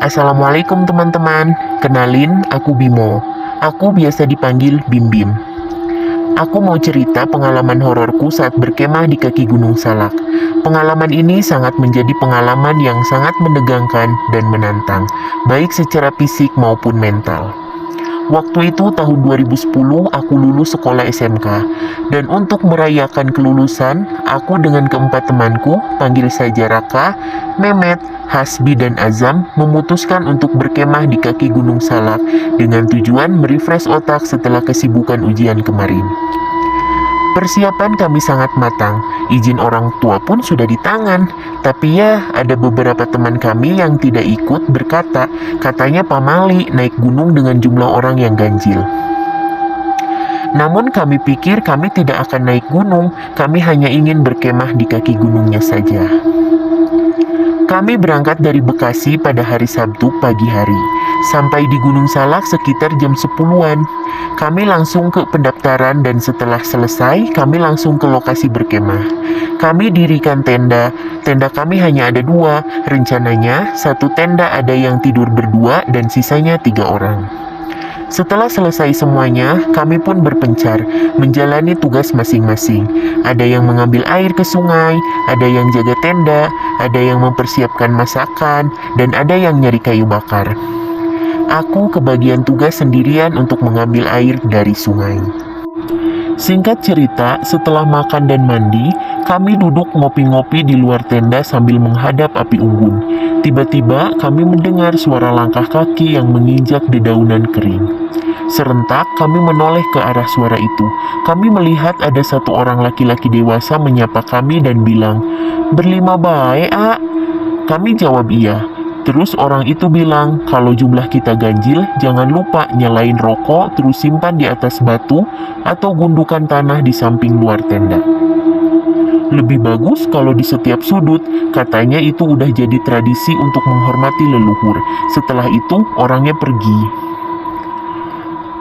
Assalamualaikum teman-teman, kenalin aku Bimo. Aku biasa dipanggil Bim Bim. Aku mau cerita pengalaman hororku saat berkemah di kaki Gunung Salak. Pengalaman ini sangat menjadi pengalaman yang sangat menegangkan dan menantang, baik secara fisik maupun mental. Waktu itu tahun 2010 aku lulus sekolah SMK. Dan untuk merayakan kelulusan, aku dengan keempat temanku, panggil saja Raka, Memet, Hasbi dan Azam, memutuskan untuk berkemah di kaki Gunung Salak dengan tujuan merefresh otak setelah kesibukan ujian kemarin. Persiapan kami sangat matang, izin orang tua pun sudah di tangan. Tapi ya, ada beberapa teman kami yang tidak ikut berkata, katanya pamali naik gunung dengan jumlah orang yang ganjil. Namun kami pikir kami tidak akan naik gunung, kami hanya ingin berkemah di kaki gunungnya saja. Kami berangkat dari Bekasi pada hari Sabtu pagi hari. Sampai di Gunung Salak sekitar jam 10-an. Kami langsung ke pendaftaran dan setelah selesai, kami langsung ke lokasi berkemah. Kami dirikan tenda. Tenda kami hanya ada 2. Rencananya, satu tenda ada yang tidur berdua dan sisanya 3 orang. Setelah selesai semuanya, kami pun berpencar, menjalani tugas masing-masing. Ada yang mengambil air ke sungai, ada yang jaga tenda, ada yang mempersiapkan masakan, dan ada yang nyari kayu bakar. Aku kebagian tugas sendirian untuk mengambil air dari sungai. Singkat cerita, setelah makan dan mandi, kami duduk ngopi-ngopi di luar tenda sambil menghadap api unggun. Tiba-tiba kami mendengar suara langkah kaki yang menginjak dedaunan kering. Serentak kami menoleh ke arah suara itu. Kami melihat ada satu orang laki-laki dewasa menyapa kami dan bilang, "Berlima bae, A." Kami jawab iya. Terus orang itu bilang, kalau jumlah kita ganjil, jangan lupa nyalain rokok terus simpan di atas batu atau gundukan tanah di samping luar tenda. Lebih bagus kalau di setiap sudut, katanya itu udah jadi tradisi untuk menghormati leluhur. Setelah itu, orangnya pergi.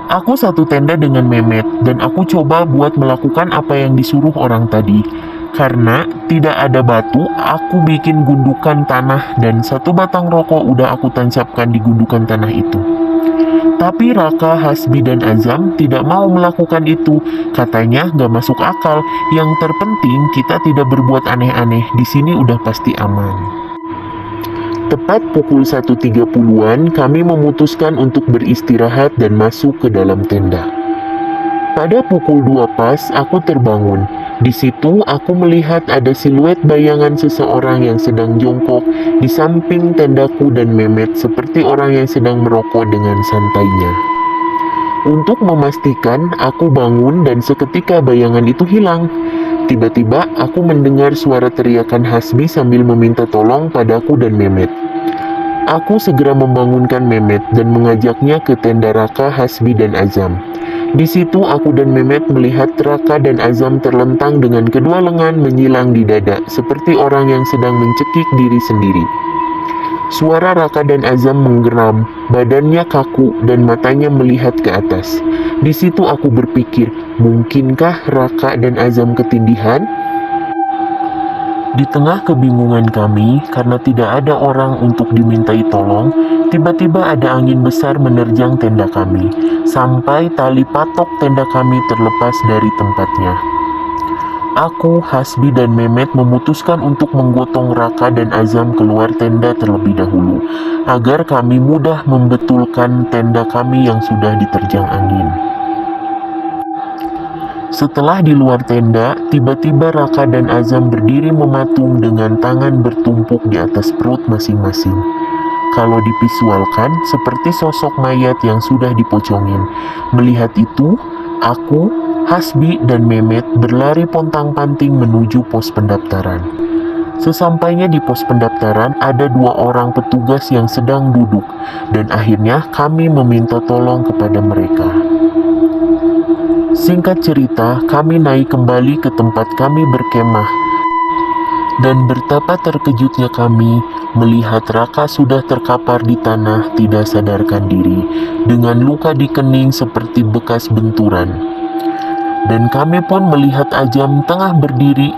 Aku satu tenda dengan Memet, dan aku coba buat melakukan apa yang disuruh orang tadi. Karena tidak ada batu, aku bikin gundukan tanah dan satu batang rokok udah aku tancapkan di gundukan tanah itu. Tapi Raka, Hasbi, dan Azam tidak mau melakukan itu. Katanya gak masuk akal. Yang terpenting kita tidak berbuat aneh-aneh. Di sini udah pasti aman. Tepat pukul 1.30-an, kami memutuskan untuk beristirahat dan masuk ke dalam tenda. Pada pukul 2 pas, aku terbangun. Di situ, aku melihat ada siluet bayangan seseorang yang sedang jongkok di samping tendaku dan Memet seperti orang yang sedang merokok dengan santainya. Untuk memastikan, aku bangun dan seketika bayangan itu hilang. Tiba-tiba, aku mendengar suara teriakan Hasbi sambil meminta tolong padaku dan Memet. Aku segera membangunkan Memet dan mengajaknya ke tenda Raka, Hasbi, dan Azam. Di situ aku dan Memet melihat Raka dan Azam terlentang dengan kedua lengan menyilang di dada, seperti orang yang sedang mencekik diri sendiri. Suara Raka dan Azam menggeram, badannya kaku dan matanya melihat ke atas. Di situ aku berpikir, mungkinkah Raka dan Azam ketindihan? Di tengah kebingungan kami, karena tidak ada orang untuk dimintai tolong, tiba-tiba ada angin besar menerjang tenda kami, sampai tali patok tenda kami terlepas dari tempatnya. Aku, Hasbi, dan Memet memutuskan untuk menggotong Raka dan Azam keluar tenda terlebih dahulu, agar kami mudah membetulkan tenda kami yang sudah diterjang angin. Setelah di luar tenda, tiba-tiba Raka dan Azam berdiri mematung dengan tangan bertumpuk di atas perut masing-masing. Kalau divisualkan, seperti sosok mayat yang sudah dipocongin. Melihat itu, aku, Hasbi, dan Memet berlari pontang-panting menuju pos pendaftaran. Sesampainya di pos pendaftaran, ada 2 orang petugas yang sedang duduk, dan akhirnya kami meminta tolong kepada mereka. Singkat cerita, kami naik kembali ke tempat kami berkemah. Dan betapa terkejutnya kami melihat Raka sudah terkapar di tanah tidak sadarkan diri, dengan luka di kening seperti bekas benturan. Dan kami pun melihat Azam tengah berdiri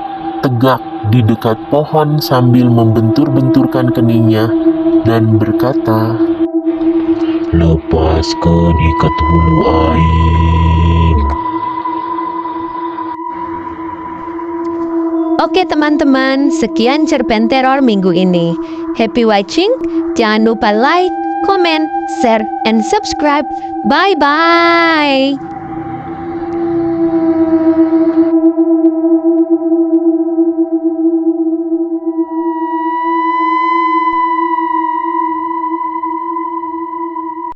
tegak di dekat pohon sambil membentur-benturkan keningnya dan berkata, "Lepaskan ikat hulu aing." Oke teman-teman, sekian cerpen teror minggu ini. Happy watching, jangan lupa like, comment, share, and subscribe. Bye-bye.